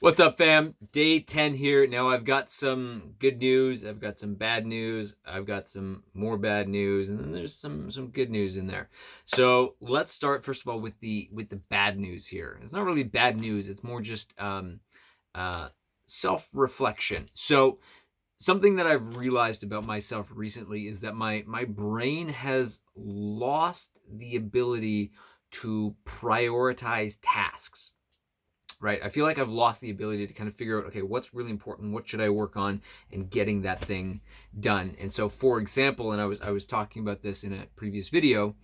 What's up, fam? Day 10 here. Now, I've got some good news. I've got some bad news. I've got some more bad news, and then there's some good news in there. So let's start first of all with the bad news here. It's not really bad news. It's more just uh, self-reflection. So something that I've realized about myself recently is that my brain has lost the ability to prioritize tasks, right? I feel like I've lost the ability to kind of figure out, okay, what's really important, what should I work on, and getting that thing done. And so, for example, and I was talking about this in a previous video.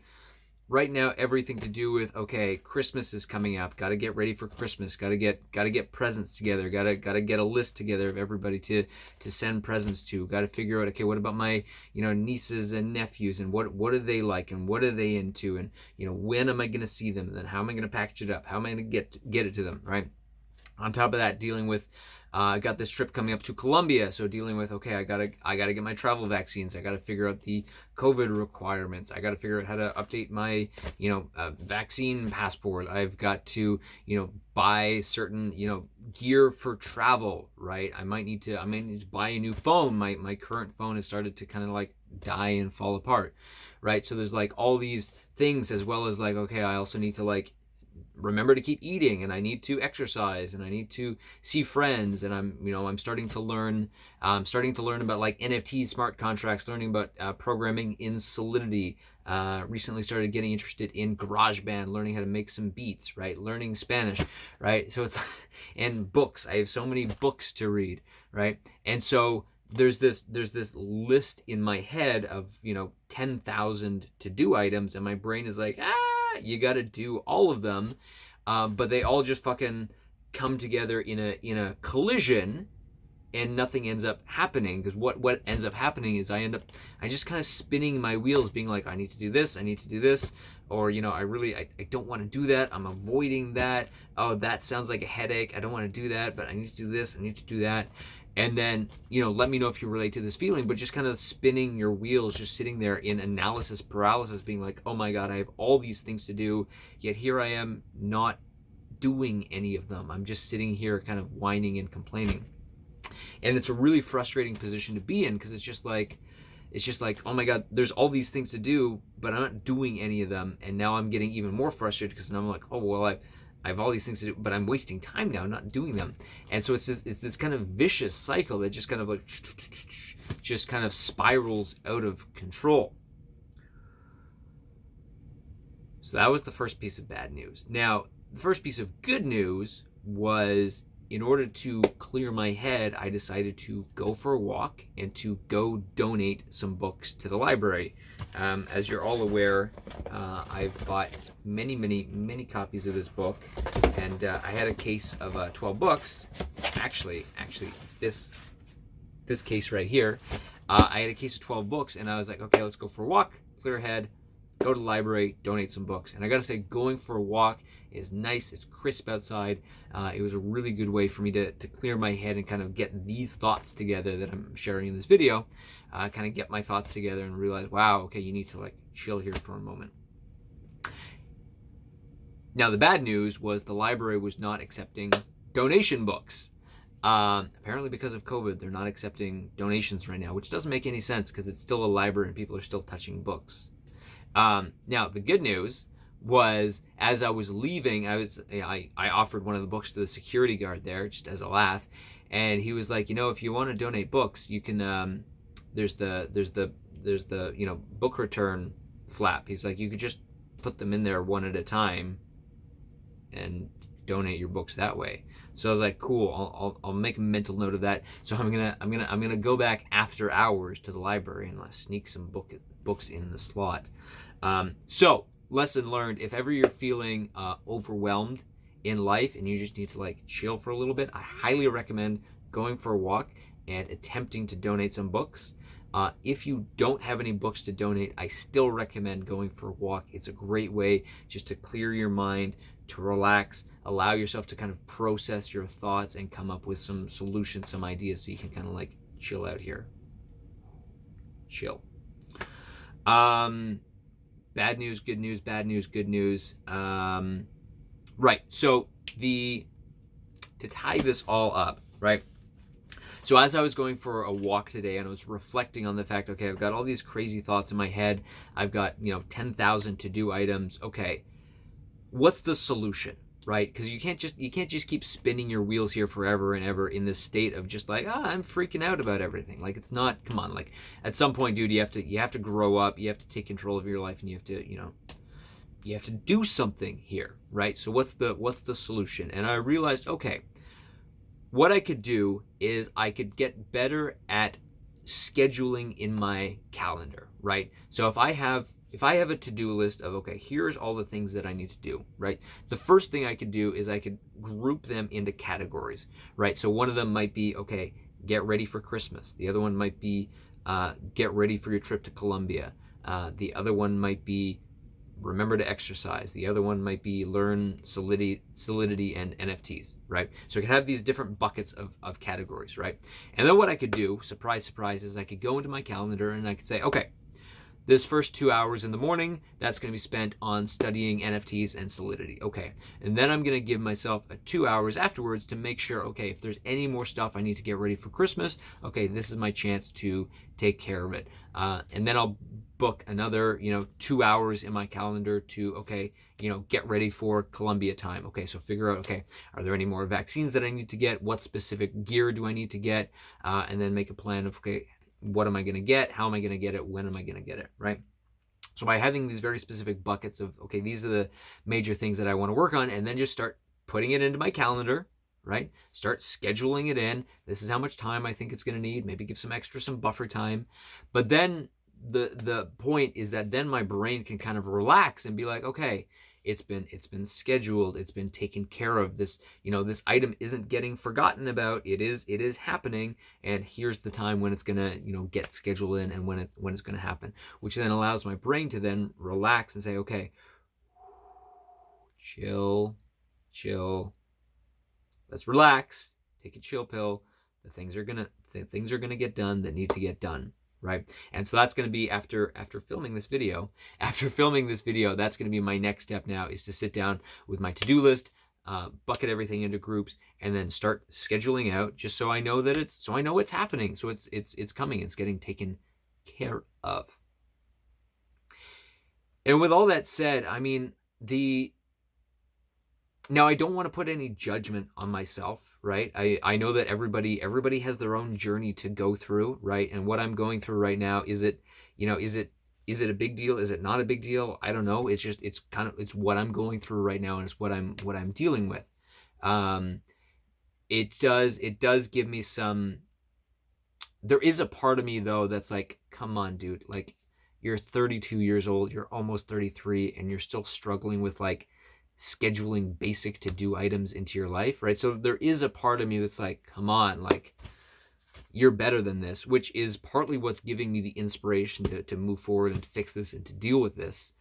Right now, everything to do with, okay, Christmas is coming up, got to get ready for Christmas, got to get presents together, got to get a list together of everybody to send presents to, got to figure out, okay, what about my nieces and nephews, and what do they like, and what are they into, and when am I going to see them, and then how am I going to package it up, how am I going to get it to them, right? On top of that, dealing with I got this trip coming up to Colombia, so dealing with, okay, I gotta get my travel vaccines. I gotta figure out the COVID requirements. I gotta figure out how to update my vaccine passport. I've got to buy certain gear for travel. Right? I might need to buy a new phone. My current phone has started to kind of like die and fall apart. Right? So there's like all these things, as well as like, okay, I also need to like remember to keep eating, and I need to exercise, and I need to see friends, and I'm starting to learn about like NFT smart contracts, learning about programming in Solidity. Recently started getting interested in GarageBand, learning how to make some beats, right? Learning Spanish, right? So it's and books. I have so many books to read, right? And so there's this list in my head of 10,000 to do items, and my brain is like, you got to do all of them, but they all just fucking come together in a collision, and nothing ends up happening. Because what ends up happening is I just kind of spinning my wheels, being like, I need to do this, I need to do this, or I don't want to do that, I'm avoiding that. Oh, that sounds like a headache, I don't want to do that, but I need to do this, I need to do that. And then let me know if you relate to this feeling, but just kind of spinning your wheels, just sitting there in analysis paralysis, being like, oh my god, I have all these things to do, yet here I am not doing any of them. I'm just sitting here kind of whining and complaining. And it's a really frustrating position to be in, because it's just like, oh my god, there's all these things to do, but I'm not doing any of them. And now I'm getting even more frustrated, because now I'm like, oh well, I have all these things to do, but I'm wasting time now not doing them. And so it's this kind of vicious cycle that just kind of like just kind of spirals out of control. So that was the first piece of bad news. Now, the first piece of good news was, in order to clear my head, I decided to go for a walk and to go donate some books to the library. As you're all aware, I've bought many copies of this book, and I had a case of 12 books. Actually, this case right here, I had a case of 12 books, and I was like, okay, let's go for a walk, clear head, go to the library, donate some books. And I gotta say, going for a walk is nice. It's crisp outside. It was a really good way for me to clear my head and kind of get these thoughts together that I'm sharing in this video. Kind of get my thoughts together and realize, wow, okay, you need to like chill here for a moment. Now, the bad news was the library was not accepting donation books. Apparently, because of COVID, they're not accepting donations right now, which doesn't make any sense, because it's still a library and people are still touching books. Now, the good news was, as I was leaving, I offered one of the books to the security guard there, just as a laugh, and he was like, if you want to donate books, you can. There's the book return flap. He's like, you could just put them in there one at a time, and donate your books that way. So I was like, cool, I'll make a mental note of that. So I'm gonna go back after hours to the library and sneak some books in the slot. So lesson learned: if ever you're feeling overwhelmed in life and you just need to like chill for a little bit, I highly recommend going for a walk and attempting to donate some books. If you don't have any books to donate, I still recommend going for a walk. It's a great way just to clear your mind, to relax, allow yourself to kind of process your thoughts and come up with some solutions, some ideas, so you can kind of like chill out here. Chill. Bad news, good news, bad news, good news. Right. So the to tie this all up, right? So as I was going for a walk today and I was reflecting on the fact, okay, I've got all these crazy thoughts in my head. I've got, 10,000 to-do items. Okay, what's the solution, right? Because you can't just keep spinning your wheels here forever and ever in this state of just like, I'm freaking out about everything. Like, it's not, come on, like at some point, dude, you have to grow up, you have to take control of your life, and you have to do something here, right? So what's the solution? And I realized, okay, what I could do is I could get better at scheduling in my calendar, right? So if I have a to-do list of, okay, here's all the things that I need to do, right? The first thing I could do is I could group them into categories, right? So one of them might be, okay, get ready for Christmas. The other one might be get ready for your trip to Colombia. The other one might be remember to exercise. The other one might be learn Solidity and NFTs, right? So I could have these different buckets of categories, right? And then what I could do, surprise, surprise, is I could go into my calendar and I could say, okay, this first 2 hours in the morning, that's going to be spent on studying NFTs and Solidity. Okay. And then I'm going to give myself 2 hours afterwards to make sure, okay, if there's any more stuff I need to get ready for Christmas, okay, this is my chance to take care of it. And then I'll book another, 2 hours in my calendar to, okay, get ready for Columbia time. Okay. So figure out, okay, are there any more vaccines that I need to get? What specific gear do I need to get? And then make a plan of, okay, what am I going to get? How am I going to get it? When am I going to get it? Right? So by having these very specific buckets of, okay, these are the major things that I want to work on, and then just start putting it into my calendar, right? Start scheduling it in. This is how much time I think it's going to need. Maybe give some buffer time. But then the point is that then my brain can kind of relax and be like, okay, it's been scheduled, it's been taken care of. This item isn't getting forgotten about. It is happening, and here's the time when it's gonna get scheduled in and when it's gonna happen, which then allows my brain to then relax and say, okay, chill, let's relax, take a chill pill. Things are gonna get done that need to get done. Right? And so that's going to be after filming this video. After filming this video, that's going to be my next step now, is to sit down with my to-do list, bucket everything into groups, and then start scheduling out, just so I know it's happening. So it's coming. It's getting taken care of. And with all that said, I mean, now I don't want to put any judgment on myself, right? I know that everybody has their own journey to go through, right? And what I'm going through right now, is it a big deal? Is it not a big deal? I don't know. It's what I'm going through right now, and it's what I'm dealing with. It does give me some. There is a part of me though that's like, come on, dude. Like, you're 32 years old, you're almost 33, and you're still struggling with like scheduling basic to-do items into your life, right? So there is a part of me that's like, come on, like, you're better than this, which is partly what's giving me the inspiration to move forward and to fix this and to deal with this.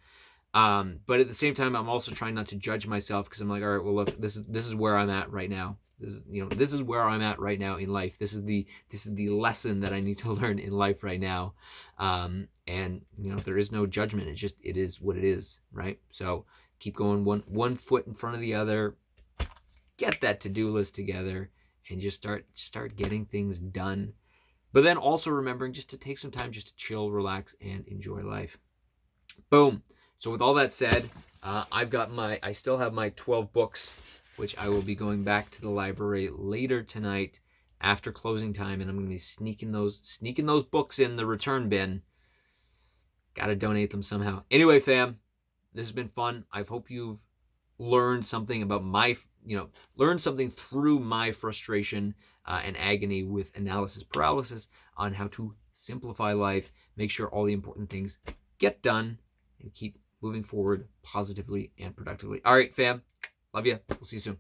But at the same time, I'm also trying not to judge myself, because I'm like, all right, well, look, this is where I'm at right now. This is where I'm at right now in life. This is the lesson that I need to learn in life right now. And there is no judgment. It is what it is, right? So keep going one foot in front of the other. Get that to-do list together and just start getting things done. But then also remembering just to take some time just to chill, relax, and enjoy life. Boom. So with all that said, I still have my 12 books, which I will be going back to the library later tonight after closing time, and I'm going to be sneaking those books in the return bin. Got to donate them somehow. Anyway, fam, this has been fun. I hope you've learned something about learned something through my frustration and agony with analysis paralysis on how to simplify life, make sure all the important things get done, and keep moving forward positively and productively. All right, fam. Love you. We'll see you soon.